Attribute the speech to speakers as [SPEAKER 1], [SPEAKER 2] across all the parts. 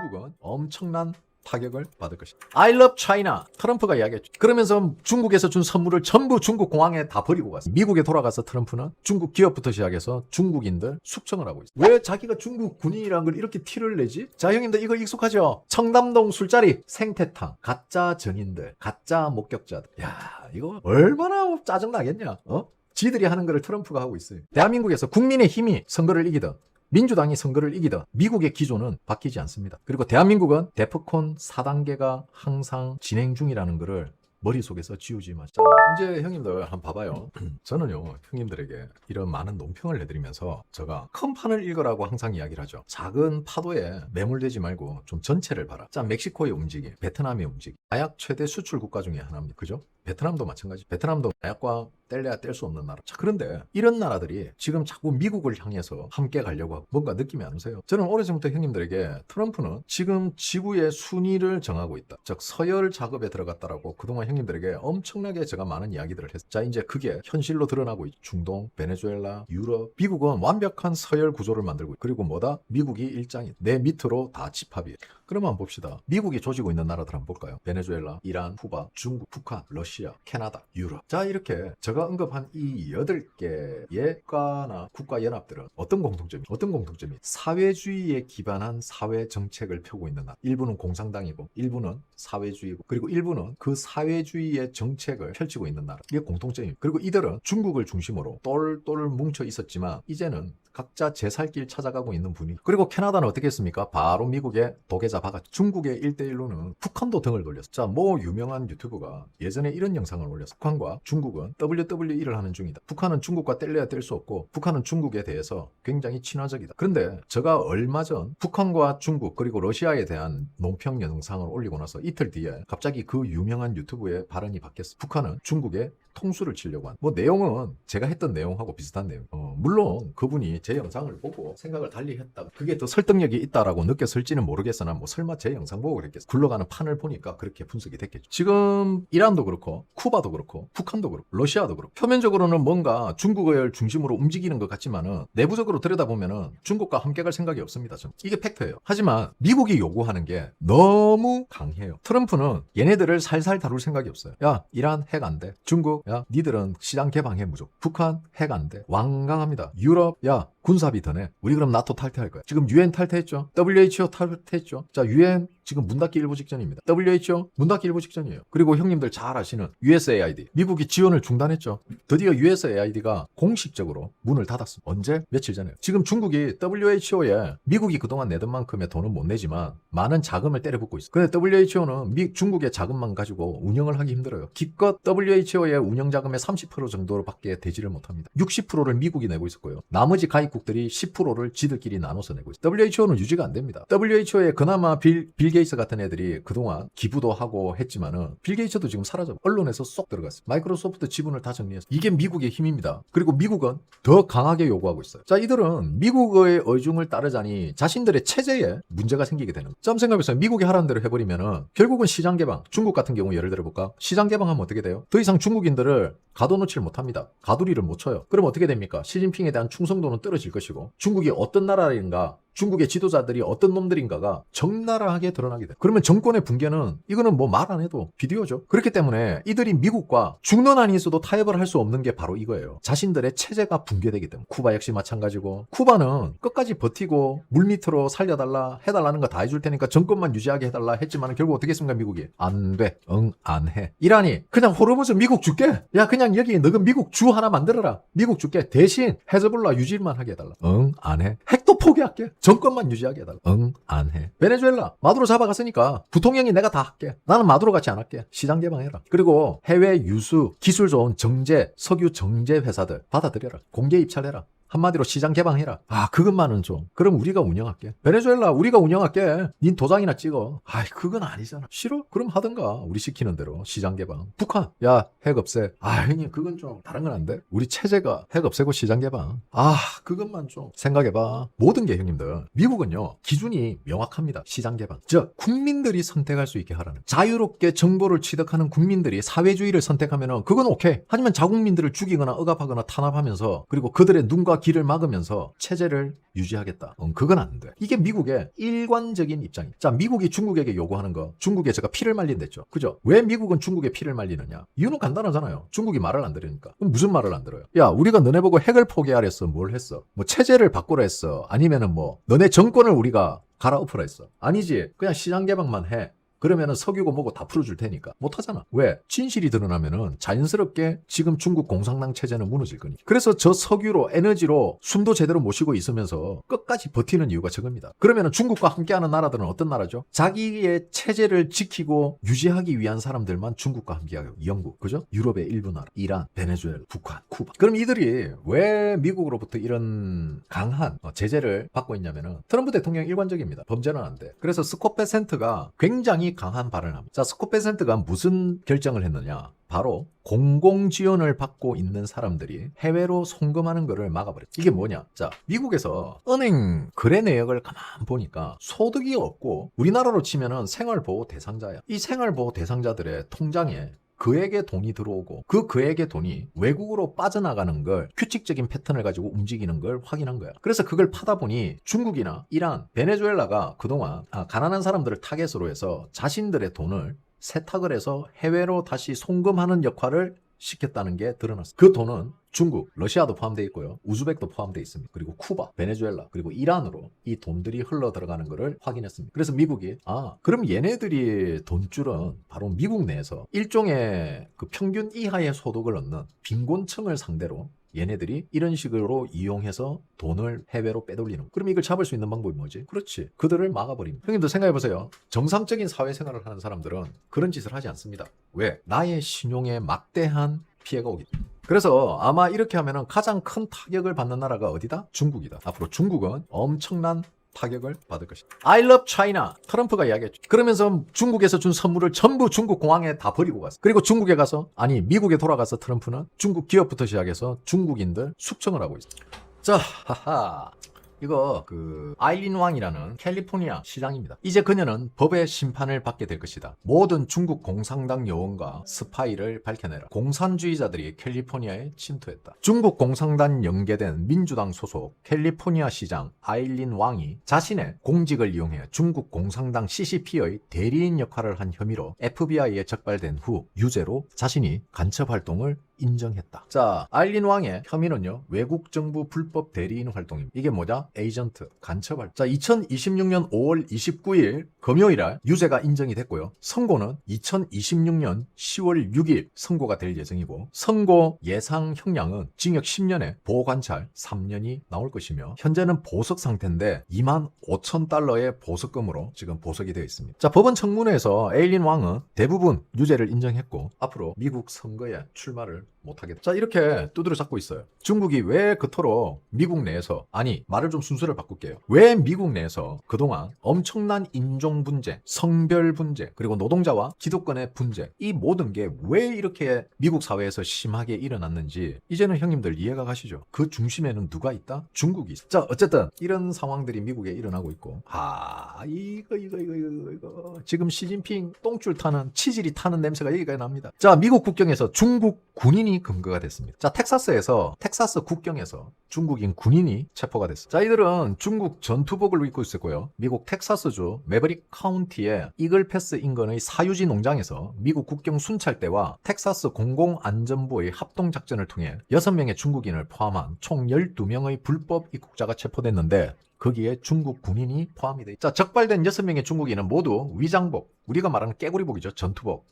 [SPEAKER 1] 중국은 엄청난 타격을 받을 것이다. I love China. 트럼프가 이야기했죠. 그러면서 중국에서 준 선물을 전부 중국 공항에 다 버리고 갔어. 미국에 돌아가서 트럼프는 중국 기업부터 시작해서 중국인들 숙청을 하고 있어. 왜 자기가 중국 군인이라는 걸 이렇게 티를 내지? 자, 형님들 이거 익숙하죠? 청담동 술자리, 생태탕, 가짜 전인들, 가짜 목격자들. 야, 이거 얼마나 짜증나겠냐? 지들이 하는 거를 트럼프가 하고 있어요. 대한민국에서 국민의 힘이 선거를 이기든 민주당이 선거를 이기든 미국의 기조는 바뀌지 않습니다. 그리고 대한민국은 데프콘 4단계가 항상 진행 중이라는 것을 머릿속에서 지우지 마. 자, 이제 형님들 한번 봐봐요. 저는요, 형님들에게 이런 많은 논평을 해드리면서 제가 큰 판을 읽으라고 항상 이야기를 하죠. 작은 파도에 매몰되지 말고 좀 전체를 봐라. 자, 멕시코의 움직임, 베트남의 움직임. 마약 최대 수출 국가 중에 하나입니다. 그죠? 베트남도 마찬가지. 베트남도 마약과 뗄래야 뗄 수 없는 나라. 자, 그런데 이런 나라들이 지금 자꾸 미국을 향해서 함께 가려고 하고 뭔가 느낌이 안 오세요? 저는 오래전부터 형님들에게 트럼프는 지금 지구의 순위를 정하고 있다. 즉 서열 작업에 들어갔다라고 그동안 형님들에게 엄청나게 제가 많은 이야기들을 했어요. 자, 이제 그게 현실로 드러나고 있죠. 중동, 베네수엘라, 유럽. 미국은 완벽한 서열 구조를 만들고 있고 그리고 뭐다? 미국이 일장이 내 밑으로 다 집합이에요. 그러면 한번 봅시다. 미국이 조지고 있는 나라들 한번 볼까요? 베네수엘라, 이란, 쿠바, 중국, 북한, 러시아, 캐나다, 유럽. 자, 이렇게 제가 언급한 이 8개의 국가나 국가연합들은 어떤 공통점이 사회주의에 기반한 사회 정책을 펴고 있는 나라. 일부는 공산당이고 일부는 사회주의고 그리고 일부는 그 사회주의의 정책을 펼치고 있는 나라. 이게 공통점입니다. 그리고 이들은 중국을 중심으로 똘똘 뭉쳐 있었지만 이제는 각자 제 살 길 찾아가고 있는 분위기. 그리고 캐나다는 어떻게 했습니까? 바로 미국에 도계 잡아갔죠. 중국의 1대1로는 북한도 등을 돌렸어. 자, 뭐 유명한 유튜브가 예전에 이런 영상을 올렸어. 북한과 중국은 WWE를 하는 중이다. 북한은 중국과 뗄래야 뗄 수 없고 북한은 중국에 대해서 굉장히 친화적이다. 그런데 제가 얼마 전 북한과 중국 그리고 러시아에 대한 논평 영상을 올리고 나서 이틀 뒤에 갑자기 그 유명한 유튜브의 발언이 바뀌었어. 북한은 중국에 통수를 치려고 한. 뭐 내용은 제가 했던 내용하고 비슷한 내용. 물론 그분이 제 영상을 보고 생각을 달리 했다. 그게 더 설득력이 있다라고 느꼈을지는 모르겠으나 뭐 설마 제 영상 보고 그랬겠어. 굴러가는 판을 보니까 그렇게 분석이 됐겠죠. 지금 이란도 그렇고 쿠바도 그렇고 북한도 그렇고 러시아도 그렇고 표면적으로는 뭔가 중국을 중심으로 움직이는 것 같지만은 내부적으로 들여다보면은 중국과 함께 갈 생각이 없습니다. 저는. 이게 팩트예요. 하지만 미국이 요구하는 게 너무 강해요. 트럼프는 얘네들을 살살 다룰 생각이 없어요. 야, 이란 핵 안 돼. 중국 야, 니들은 시장 개방해 무조건. 북한 핵 안 돼. 완강합니다. 유럽 야, 군사비 더 내. 우리 그럼 나토 탈퇴할 거야. 지금 UN 탈퇴했죠. WHO 탈퇴했죠. 자, UN 지금 문 닫기 일부 직전입니다. WHO 문 닫기 일부 직전이에요. 그리고 형님들 잘 아시는 USAID. 미국이 지원을 중단했죠. 드디어 USAID가 공식적으로 문을 닫았습니다. 언제? 며칠 전에. 지금 중국이 WHO에 미국이 그동안 내던 만큼의 돈은 못 내지만 많은 자금을 때려붓고 있어요. 근데 WHO는 중국의 자금만 가지고 운영을 하기 힘들어요. 기껏 WHO의 운영 자금의 30% 정도로밖에 되지를 못합니다. 60%를 미국이 내고 있었고요. 나머지 가입국들이 10%를 지들끼리 나눠서 내고 있어요. WHO는 유지가 안 됩니다. WHO에 그나마 빌 게이츠 같은 애들이 그동안 기부도 하고 했지만은 빌 게이츠도 지금 사라져. 언론에서 쏙 들어갔어요. 마이크로소프트 지분을 다 정리했어요. 이게 미국의 힘입니다. 그리고 미국은 더 강하게 요구하고 있어요. 자, 이들은 미국의 의중을 따르자니 자신들의 체제에 문제가 생기게 되는 거예요. 좀 생각해보세요. 미국이 하라는 대로 해버리면은 결국은 시장 개방. 중국 같은 경우 예를 들어볼까? 시장 개방하면 어떻게 돼요? 더 이상 중국인들을 가둬놓지를 못합니다. 가두리를 못 쳐요. 그럼 어떻게 됩니까? 시진핑에 대한 충성도는 떨어질 것이고 중국이 어떤 나라인가 중국의 지도자들이 어떤 놈들인가가 적나라하게 드러나게 돼. 그러면 정권의 붕괴는 이거는 뭐 말 안 해도 비디오죠. 그렇기 때문에 이들이 미국과 중론 안이 있어도 타협을 할 수 없는 게 바로 이거예요. 자신들의 체제가 붕괴되기 때문에. 쿠바 역시 마찬가지고 쿠바는 끝까지 버티고 물밑으로 살려달라 해달라는 거 다 해줄 테니까 정권만 유지하게 해달라 했지만 결국 어떻게 했습니까? 미국이 안 돼. 응, 안 해. 이란이 그냥 호르무즈 미국 줄게. 야, 그냥 여기 너는 미국 주 하나 만들어라. 미국 줄게. 대신 헤즈볼라 유지만 하게 해달라. 응, 안 해. 핵도 포기할게. 정권만 유지하게 해달라. 응, 안 해. 베네수엘라 마두로 잡아갔으니까 부통령이 내가 다 할게. 나는 마두로 같이 안 할게. 시장 개방해라. 그리고 해외 유수 기술 좋은 정제 석유 정제 회사들 받아들여라. 공개 입찰해라. 한마디로 시장 개방해라. 아, 그것만은 좀. 그럼 우리가 운영할게. 베네수엘라 우리가 운영할게. 닌 도장이나 찍어. 아이, 그건 아니잖아. 싫어? 그럼 하든가. 우리 시키는 대로 시장 개방. 북한 야, 핵 없애. 아, 형님 그건 좀 다른 건 안 돼? 우리 체제가 핵 없애고 시장 개방. 아, 그것만 좀 생각해봐. 모든 게 형님들 미국은요 기준이 명확합니다. 시장 개방. 즉 국민들이 선택할 수 있게 하라는. 자유롭게 정보를 취득하는 국민들이 사회주의를 선택하면은 그건 오케이. 하지만 자국민들을 죽이거나 억압하거나 탄압하면서 그리고 그들의 눈과 길을 막으면서 체제를 유지하겠다. 그건 안 돼. 이게 미국의 일관적인 입장이에요. 자, 미국이 중국에게 요구하는 거, 중국에서가 피를 말린댔죠. 그죠? 왜 미국은 중국에 피를 말리느냐? 이유는 간단하잖아요. 중국이 말을 안 들으니까. 그럼 무슨 말을 안 들어요? 야, 우리가 너네 보고 핵을 포기하랬어. 뭘 했어? 뭐 체제를 바꾸라 했어. 아니면은 뭐 너네 정권을 우리가 갈아엎으라 했어. 아니지. 그냥 시장 개방만 해. 그러면은 석유고 뭐고 다 풀어줄 테니까. 못하잖아. 왜? 진실이 드러나면은 자연스럽게 지금 중국 공산당 체제는 무너질 거니까. 그래서 저 석유로 에너지로 숨도 제대로 못 쉬고 있으면서 끝까지 버티는 이유가 저겁니다. 그러면은 중국과 함께하는 나라들은 어떤 나라죠? 자기의 체제를 지키고 유지하기 위한 사람들만 중국과 함께하고. 영국, 그죠? 유럽의 일부 나라, 이란, 베네수엘라, 북한, 쿠바. 그럼 이들이 왜 미국으로부터 이런 강한 제재를 받고 있냐면은 트럼프 대통령 일관적입니다. 범죄는 안 돼. 그래서 스콧 베센트가 굉장히 강한 발언을 합니다. 자, 스콧 베센트가 무슨 결정을 했느냐? 바로 공공 지원을 받고 있는 사람들이 해외로 송금하는 것을 막아버렸죠. 이게 뭐냐? 자, 미국에서 은행 거래 내역을 가만 보니까 소득이 없고 우리나라로 치면은 생활보호 대상자야. 이 생활보호 대상자들의 통장에 그에게 돈이 들어오고 그에게 돈이 외국으로 빠져나가는 걸 규칙적인 패턴을 가지고 움직이는 걸 확인한 거야. 그래서 그걸 파다 보니 중국이나 이란, 베네수엘라가 그동안 가난한 사람들을 타겟으로 해서 자신들의 돈을 세탁을 해서 해외로 다시 송금하는 역할을 시켰다는 게 드러났어요. 그 돈은 중국, 러시아도 포함되어 있고요. 우즈벡도 포함되어 있습니다. 그리고 쿠바, 베네수엘라, 그리고 이란으로 이 돈들이 흘러 들어가는 것을 확인했습니다. 그래서 미국이 그럼 얘네들이 돈줄은 바로 미국 내에서 일종의 그 평균 이하의 소득을 얻는 빈곤층을 상대로 얘네들이 이런 식으로 이용해서 돈을 해외로 빼돌리는. 그럼 이걸 잡을 수 있는 방법이 뭐지? 그렇지. 그들을 막아버립니다. 형님도 생각해보세요. 정상적인 사회생활을 하는 사람들은 그런 짓을 하지 않습니다. 왜? 나의 신용에 막대한 피해가 오기 때문에. 그래서 아마 이렇게 하면은 가장 큰 타격을 받는 나라가 어디다? 중국이다. 앞으로 중국은 엄청난 타격을 받을 것이다. I love China. 트럼프가 이야기했죠. 그러면서 중국에서 준 선물을 전부 중국 공항에 다 버리고 갔어. 그리고 중국에 가서, 미국에 돌아가서 트럼프는 중국 기업부터 시작해서 중국인들 숙청을 하고 있어. 자, 하하. 이거 아일린 왕이라는 캘리포니아 시장입니다. 이제 그녀는 법의 심판을 받게 될 것이다. 모든 중국 공산당 요원과 스파이를 밝혀내라. 공산주의자들이 캘리포니아에 침투했다. 중국 공산당 연계된 민주당 소속 캘리포니아 시장 아일린 왕이 자신의 공직을 이용해 중국 공산당 CCP의 대리인 역할을 한 혐의로 FBI에 적발된 후 유죄로 자신이 간첩 활동을 인정했다. 자, 아일린 왕의 혐의는요, 외국 정부 불법 대리인 활동입니다. 이게 뭐냐? 에이전트, 간첩 활동. 자, 2026년 5월 29일 금요일에 유죄가 인정이 됐고요. 선고는 2026년 10월 6일 선고가 될 예정이고, 선고 예상 형량은 징역 10년에 보호관찰 3년이 나올 것이며, 현재는 보석 상태인데 25,000달러의 보석금으로 지금 보석이 되어 있습니다. 자, 법원 청문회에서 아일린 왕은 대부분 유죄를 인정했고, 앞으로 미국 선거에 출마를 못하겠다. 자, 이렇게 두드려 잡고 있어요. 중국이 왜 그토록 미국 내에서, 말을 좀 순서를 바꿀게요. 왜 미국 내에서 그동안 엄청난 인종 분쟁, 성별 분쟁, 그리고 노동자와 기득권의 분쟁, 이 모든 게 왜 이렇게 미국 사회에서 심하게 일어났는지 이제는 형님들 이해가 가시죠? 그 중심에는 누가 있다? 중국이 있어. 자, 어쨌든 이런 상황들이 미국에 일어나고 있고, 이거 지금 시진핑 똥줄 타는, 치질이 타는 냄새가 여기까지 납니다. 자, 미국 국경에서 중국 군인이 검거가 됐습니다. 자, 텍사스 국경에서 중국인 군인이 체포가 됐습니다. 자, 이들은 중국 전투복을 입고 있었고요. 미국 텍사스주 매버릭 카운티의 이글패스 인근의 사유지 농장에서 미국 국경 순찰대와 텍사스 공공안전부의 합동작전을 통해 6명의 중국인을 포함한 총 12명의 불법 입국자가 체포됐는데, 거기에 중국 군인이 포함이 돼 있다. 자, 적발된 6명의 중국인은 모두 위장복, 우리가 말하는 깨구리복이죠.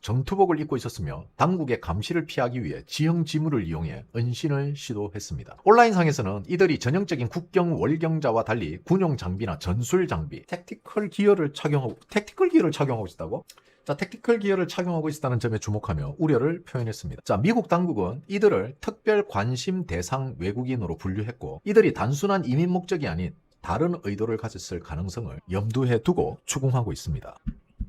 [SPEAKER 1] 전투복을 입고 있었으며 당국의 감시를 피하기 위해 지형 지물을 이용해 은신을 시도했습니다. 온라인상에서는 이들이 전형적인 국경 월경자와 달리 군용 장비나 전술 장비, 택티컬 기어를 착용하고 있다고? 자, 택티컬 기어를 착용하고 있다는 점에 주목하며 우려를 표현했습니다. 자, 미국 당국은 이들을 특별 관심 대상 외국인으로 분류했고, 이들이 단순한 이민 목적이 아닌 다른 의도를 가졌을 가능성을 염두에 두고 추궁하고 있습니다.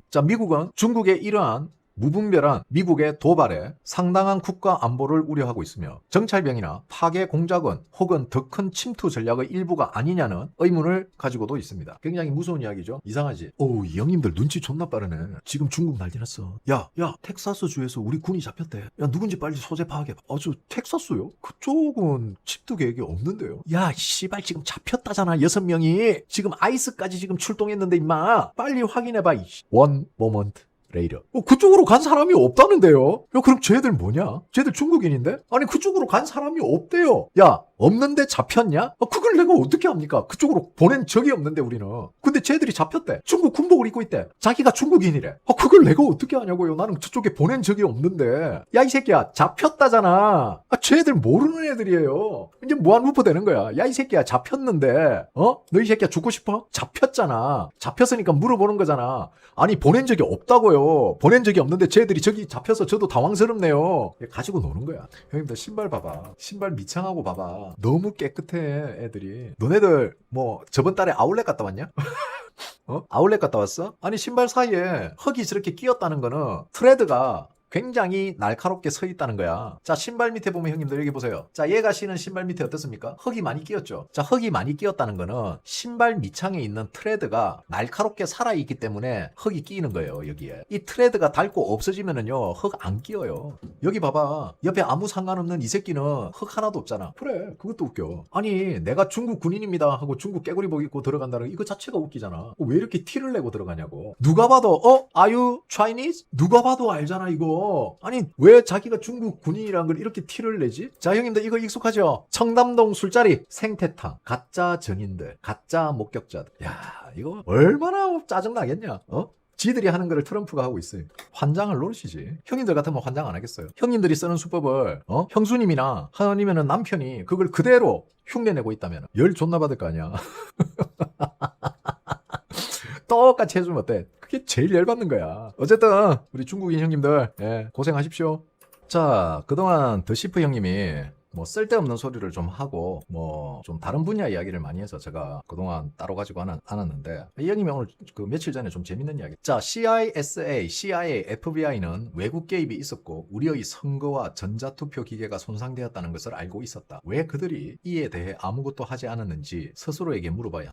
[SPEAKER 1] 자, 미국은 중국의 이러한 무분별한 미국의 도발에 상당한 국가 안보를 우려하고 있으며 정찰병이나 파괴 공작원 혹은 더 큰 침투 전략의 일부가 아니냐는 의문을 가지고도 있습니다. 굉장히 무서운 이야기죠. 이상하지? 오, 이 형님들 눈치 존나 빠르네. 지금 중국 난리 났어. 야, 텍사스 주에서 우리 군이 잡혔대. 야, 누군지 빨리 소재 파악해봐. 저 텍사스요? 그쪽은 침투 계획이 없는데요. 야, 씨발 지금 잡혔다잖아. 6명이. 지금 아이스까지 지금 출동했는데 임마. 빨리 확인해봐. One moment. 레이더. 그쪽으로 간 사람이 없다는데요? 야, 그럼 쟤들 뭐냐? 쟤들 중국인인데? 아니, 그쪽으로 간 사람이 없대요. 야, 없는데 잡혔냐? 그걸 내가 어떻게 합니까? 그쪽으로 보낸 적이 없는데, 우리는. 근데 쟤들이 잡혔대. 중국 군복을 입고 있대. 자기가 중국인이래. 그걸 내가 어떻게 하냐고요? 나는 저쪽에 보낸 적이 없는데. 야, 이 새끼야, 잡혔다잖아. 쟤들 모르는 애들이에요. 이제 무한무포 되는 거야. 야, 이 새끼야, 잡혔는데, 너 이 새끼야 죽고 싶어? 잡혔잖아. 잡혔으니까 물어보는 거잖아. 아니, 보낸 적이 없다고요. 보낸 적이 없는데 쟤들이 저기 잡혀서 저도 당황스럽네요. 가지고 노는 거야. 형님들 신발 봐봐. 신발 미창하고 봐봐. 너무 깨끗해 애들이. 너네들 뭐 저번 달에 아울렛 갔다 왔냐? 아울렛 갔다 왔어? 아니 신발 사이에 흙이 저렇게 끼었다는 거는 트레드가 굉장히 날카롭게 서 있다는 거야. 자, 신발 밑에 보면 형님들 여기 보세요. 자, 얘가 신은 신발 밑에 어떻습니까? 흙이 많이 끼었죠. 자, 흙이 많이 끼었다는 거는 신발 밑창에 있는 트레드가 날카롭게 살아있기 때문에 흙이 끼이는 거예요, 여기에. 이 트레드가 닳고 없어지면은요, 흙 안 끼어요. 여기 봐봐. 옆에 아무 상관없는 이 새끼는 흙 하나도 없잖아. 그래, 그것도 웃겨. 아니, 내가 중국 군인입니다 하고 중국 깨구리복 입고 들어간다는 이거 자체가 웃기잖아. 왜 이렇게 티를 내고 들어가냐고. 누가 봐도 Are you Chinese? 누가 봐도 알잖아, 이거. 아니 왜 자기가 중국 군인이라는 걸 이렇게 티를 내지? 자, 형님들 이거 익숙하죠? 청담동 술자리 생태탕, 가짜 증인들, 가짜 목격자들. 야, 이거 얼마나 짜증나겠냐? 지들이 하는 거를 트럼프가 하고 있어요. 환장을 노리시지. 형님들 같으면 환장 안 하겠어요. 형님들이 쓰는 수법을 형수님이나 아니면은 남편이 그걸 그대로 흉내내고 있다면 열 존나 받을 거 아니야. 똑같이 해주면 어때? 그게 제일 열받는 거야. 어쨌든 우리 중국인 형님들 고생하십시오. 자, 그동안 더시프 형님이 뭐 쓸데없는 소리를 좀 하고 뭐 좀 다른 분야 이야기를 많이 해서 제가 그동안 따로 가지고 않았는데 이 형님이 오늘 그 며칠 전에 좀 재밌는 이야기. 자, CISA, CIA, FBI는 외국 개입이 있었고 우리의 선거와 전자투표 기계가 손상되었다는 것을 알고 있었다. 왜 그들이 이에 대해 아무것도 하지 않았는지 스스로에게 물어봐야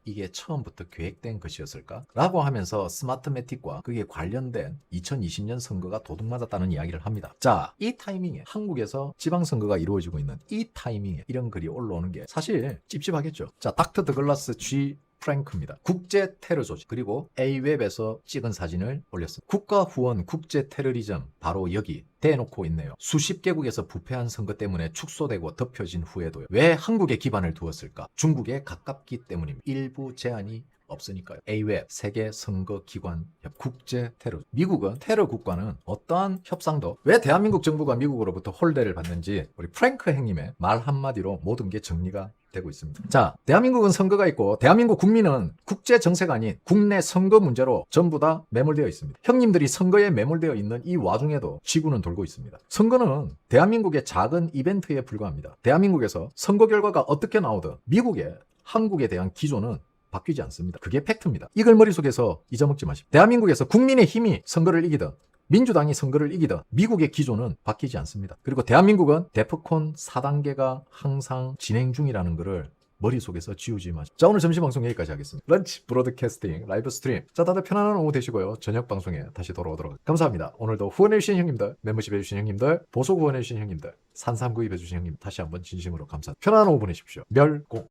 [SPEAKER 1] 이게 처음부터 계획된 것이었을까? 라고 하면서 스마트매틱과 그게 관련된 2020년 선거가 도둑맞았다는 이야기를 합니다. 자, 이 타이밍에 한국에서 지방선거가 이루어지고 있는 이 타이밍에 이런 글이 올라오는 게 사실 찝찝하겠죠. 자, 닥터 더글라스 G 프랭크입니다. 국제 테러 조직 그리고 A웹에서 찍은 사진을 올렸습니다. 국가 후원 국제 테러리즘 바로 여기 대놓고 있네요. 수십 개국에서 부패한 선거 때문에 축소되고 덮여진 후에도요. 왜 한국에 기반을 두었을까? 중국에 가깝기 때문입니다. 일부 제한이 없으니까요. A웹, 세계 선거 기관 협, 국제 테러. 미국은 테러 국가는 어떠한 협상도 왜 대한민국 정부가 미국으로부터 홀대를 받는지 우리 프랭크 형님의 말 한마디로 모든 게 정리가 되고 있습니다. 자, 대한민국은 선거가 있고 대한민국 국민은 국제 정세가 아닌 국내 선거 문제로 전부 다 매몰되어 있습니다. 형님들이 선거에 매몰되어 있는 이 와중에도 지구는 돌고 있습니다. 선거는 대한민국의 작은 이벤트에 불과합니다. 대한민국에서 선거 결과가 어떻게 나오든 미국의 한국에 대한 기조는 바뀌지 않습니다. 그게 팩트입니다. 이걸 머릿속에서 잊어먹지 마십시오. 대한민국에서 국민의 힘이 선거를 이기든 민주당이 선거를 이기든 미국의 기조는 바뀌지 않습니다. 그리고 대한민국은 데프콘 4단계가 항상 진행 중이라는 것을 머릿속에서 지우지 마십시오. 자, 오늘 점심방송 여기까지 하겠습니다. 런치 브로드캐스팅 라이브 스트림. 자, 다들 편안한 오후 되시고요. 저녁 방송에 다시 돌아오도록 하겠습니다. 감사합니다. 오늘도 후원해주신 형님들, 멤버십 해주신 형님들, 보석 후원해주신 형님들, 산삼 구입해주신 형님 다시 한번 진심으로 감사합니다. 편안한 오후 보내십시오. 멸공.